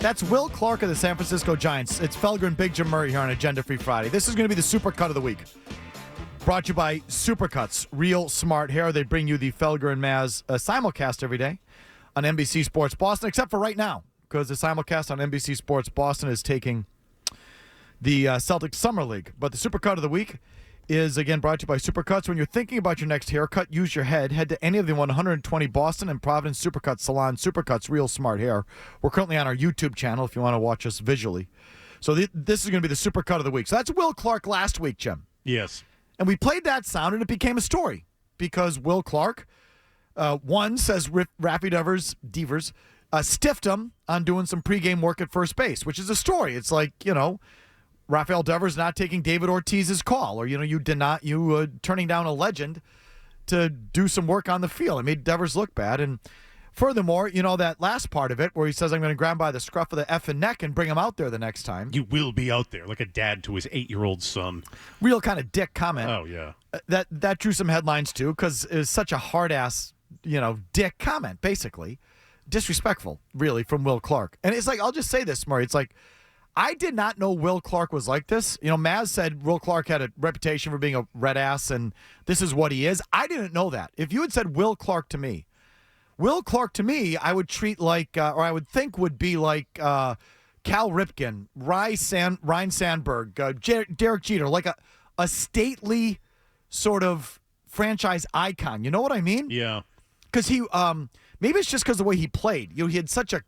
That's Will Clark of the San Francisco Giants. It's Felger and Big Jim Murray here on Agenda Free Friday. This is going to be the Super Cut of the week. Brought to you by Supercuts, real smart hair. They bring you the Felger and Mazz simulcast every day on NBC Sports Boston, except for right now, because the simulcast on NBC Sports Boston is taking the Celtics Summer League. But the Super Cut of the week is, again, brought to you by Supercuts. When you're thinking about your next haircut, use your head. Head to any of the 120 Boston and Providence Supercuts salons. Supercuts, real smart hair. We're currently on our YouTube channel if you want to watch us visually. So this is going to be the Super Cut of the week. So that's Will Clark last week, Jim. Yes. And we played that sound, and it became a story because Will Clark, one, says Raffy Devers stiffed him on doing some pregame work at first base, which is a story. It's like, Rafael Devers not taking David Ortiz's call, or you turning down a legend to do some work on the field. It made Devers look bad. And furthermore, that last part of it where he says, I'm going to grab him by the scruff of the effing neck and bring him out there the next time. You will be out there, like a dad to his 8-year-old son. Real kind of dick comment. Oh, yeah. That drew some headlines, too, because it was such a hard-ass, dick comment, basically. Disrespectful, really, from Will Clark. And it's like, I'll just say this, Murray. It's like, I did not know Will Clark was like this. Mazz said Will Clark had a reputation for being a red ass, and this is what he is. I didn't know that. If you had said Will Clark to me, I would treat like, or I would think would be like Cal Ripken, Ryan Sandberg, Derek Jeter, like a stately sort of franchise icon. You know what I mean? Yeah. Because he, maybe it's just because of the way he played. He had such a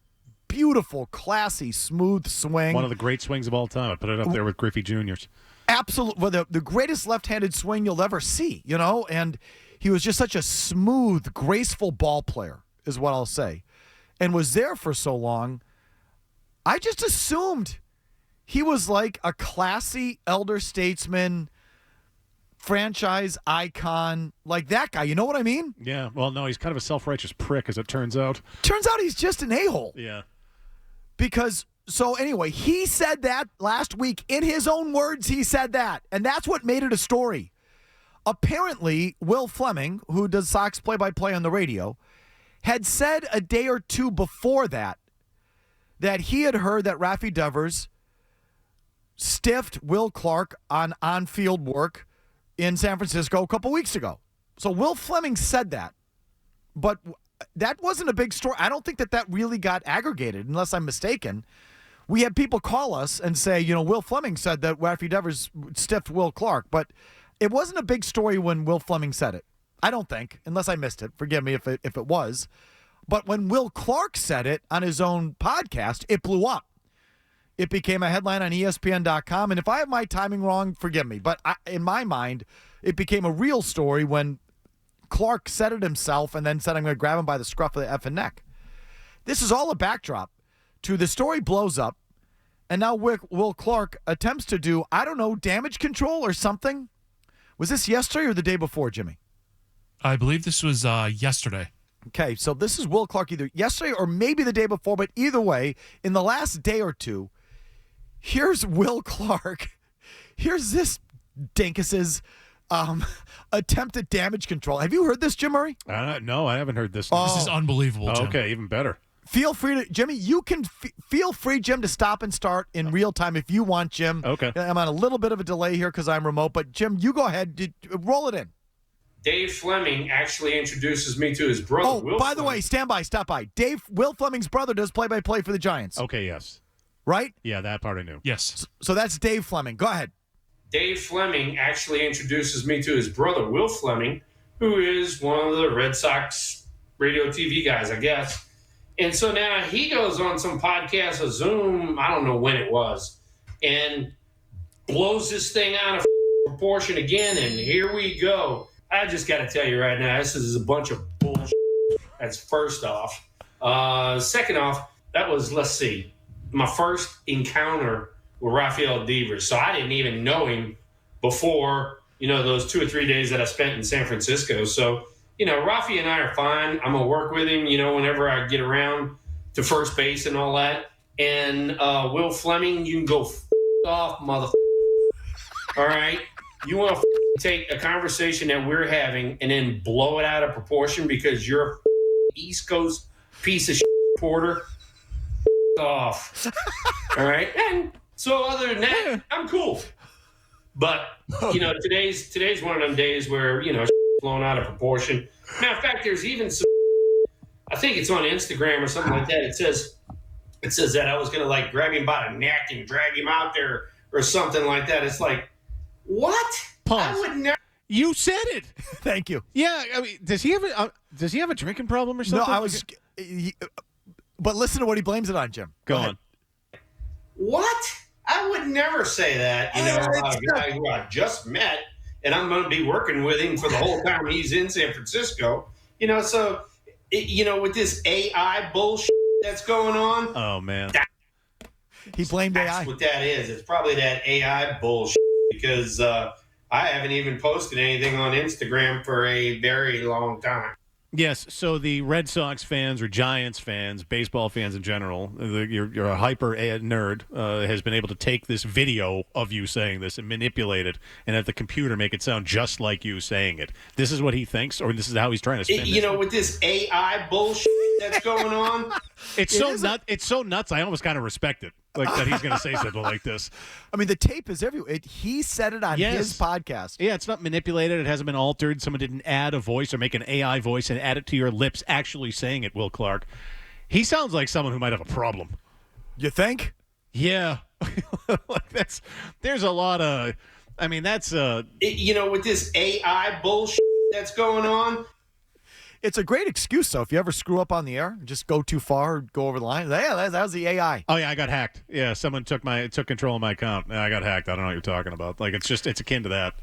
beautiful, classy, smooth swing. One of the great swings of all time. I put it up there with Griffey Jr.'s. Absolutely. Well, the greatest left-handed swing you'll ever see, and he was just such a smooth, graceful ball player, is what I'll say, and was there for so long. I just assumed he was like a classy elder statesman, franchise icon, like that guy. You know what I mean? Yeah. Well, no, he's kind of a self-righteous prick, as it turns out. Turns out he's just an a-hole. Yeah. So anyway, he said that last week. In his own words, he said that. And that's what made it a story. Apparently, Will Flemming, who does Sox play-by-play on the radio, had said a day or two before that he had heard that Raffy Devers stiffed Will Clark on on-field work in San Francisco a couple weeks ago. So Will Flemming said that. But that wasn't a big story. I don't think that really got aggregated, unless I'm mistaken. We had people call us and say, Will Flemming said that Raffy Devers stiffed Will Clark, but it wasn't a big story when Will Flemming said it. I don't think, unless I missed it. Forgive me if it was. But when Will Clark said it on his own podcast, it blew up. It became a headline on ESPN.com, and if I have my timing wrong, forgive me. But in my mind, it became a real story when Clark said it himself and then said, I'm going to grab him by the scruff of the effing neck. This is all a backdrop to the story blows up, and now Will Clark attempts to do, I don't know, damage control or something. Was this yesterday or the day before, Jimmy? I believe this was yesterday. Okay, so this is Will Clark either yesterday or maybe the day before, but either way, in the last day or two, here's Will Clark. Here's this dinkus's attempt at damage control. Have you heard this, Jim Murray? No, I haven't heard this. This is unbelievable, Jim. Okay, even better. Feel free to, Jimmy, you can feel free, Jim, to stop and start in real time if you want, Jim. Okay. I'm on a little bit of a delay here because I'm remote, but Jim, you go ahead. Roll it in. Dave Flemming actually introduces me to his brother, Oh, Will by the Flemming. way, stop by. Will Flemming's brother does play-by-play for the Giants. Okay, yes. Right? Yeah, that part I knew. Yes. So that's Dave Flemming. Go ahead. Dave Flemming actually introduces me to his brother, Will Flemming, who is one of the Red Sox radio TV guys, I guess. And so now he goes on some podcast, a Zoom, I don't know when it was, and blows this thing out of proportion again, and here we go. I just got to tell you right now, this is a bunch of bullshit. That's first off. Second off, that was, let's see, my first encounter with Rafael Devers. So I didn't even know him before, those 2 or 3 days that I spent in San Francisco. So, Rafi and I are fine. I'm going to work with him, whenever I get around to first base and all that. And Will Flemming, you can go off, mother. All right? You want to take a conversation that we're having and then blow it out of proportion because you're a East Coast piece of reporter? off. All right. And so other than that, I'm cool. But, today's one of them days where, blown out of proportion. Matter of fact, there's even some, I think it's on Instagram or something like that. It says that I was going to like grab him by the neck and drag him out there or something like that. It's like, what? Pause. I would never. You said it. Thank you. Yeah, I mean, does he have a drinking problem or something? No, I was. But listen to what he blames it on, Jim. Go ahead. on. What? I would never say that. About a guy who I just met, and I'm going to be working with him for the whole time he's in San Francisco. So, with this AI bullshit that's going on. Oh, man. He blamed AI. That's what that is. It's probably that AI bullshit because I haven't even posted anything on Instagram for a very long time. Yes, so the Red Sox fans or Giants fans, baseball fans in general, you're a hyper nerd, has been able to take this video of you saying this and manipulate it and have the computer make it sound just like you saying it. This is what he thinks, or this is how he's trying to spin this. With this AI bullshit that's going on. It's so nuts, I almost kind of respect it, like that he's going to say something like this. I mean, the tape is everywhere. He said it on his podcast. Yeah, it's not manipulated. It hasn't been altered. Someone didn't add a voice or make an AI voice and add it to your lips actually saying it, Will Clark. He sounds like someone who might have a problem. You think? Yeah. There's a lot of, I mean, that's... with this AI bullshit that's going on. It's a great excuse, though. If you ever screw up on the air, just go too far, go over the line. Yeah, that was the AI. Oh, yeah, I got hacked. Yeah, someone took control of my account. I got hacked. I don't know what you're talking about. Like, it's akin to that.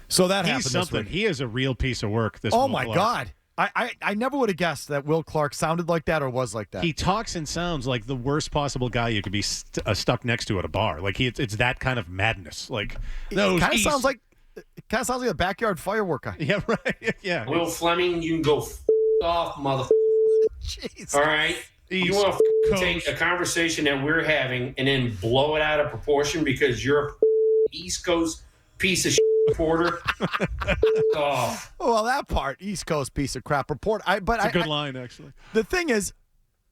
So that happened He's this something. week. He is a real piece of work, this Oh, Will my Clark. God. I never would have guessed that Will Clark sounded like that or was like that. He talks and sounds like the worst possible guy you could be stuck next to at a bar. Like, it's that kind of madness. Like, those kind of sounds like a backyard firework guy. Yeah, right. Yeah. Will Flemming, you can go off, motherfucker. Jeez. All right? You want to take Coast. a conversation that we're having and then blow it out of proportion because you're a East Coast piece of shit reporter? Oh. Well, that part, East Coast piece of crap report. It's a good line, actually. The thing is,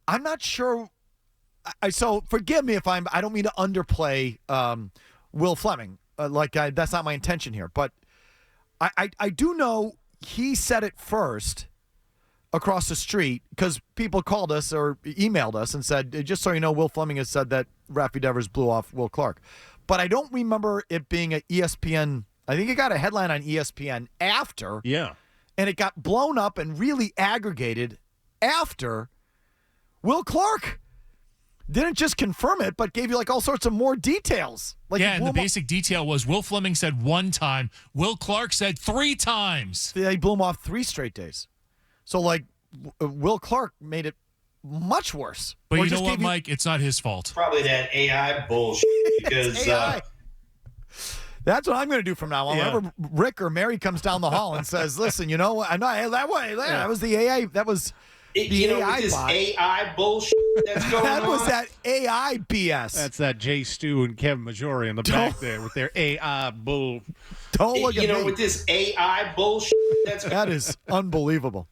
I'm not sure. So forgive me if I don't mean to underplay Will Flemming. That's not my intention here. But I do know he said it first across the street because people called us or emailed us and said, just so you know, Will Flemming has said that Rafi Devers blew off Will Clark. But I don't remember it being an ESPN. I think it got a headline on ESPN after. Yeah. And it got blown up and really aggregated after Will Clark didn't just confirm it, but gave you like all sorts of more details. Like and the basic detail was Will Flemming said one time, Will Clark said 3 times. They blew him off 3 straight days. So like Will Clark made it much worse. But Or you know just what, gave Mike? It's not his fault. Probably that AI bullshit because AI. That's what I'm going to do from now on. Yeah. Whenever Rick or Mary comes down the hall and says, "Listen, I'm not that way. That was the AI. That was the AI with this bot. AI bullshit that's going That on. was that AI BS. That's that Jay Stu and Kevin Majori in the back there with their AI bull. Don't look at me. With this AI bullshit that's That is unbelievable.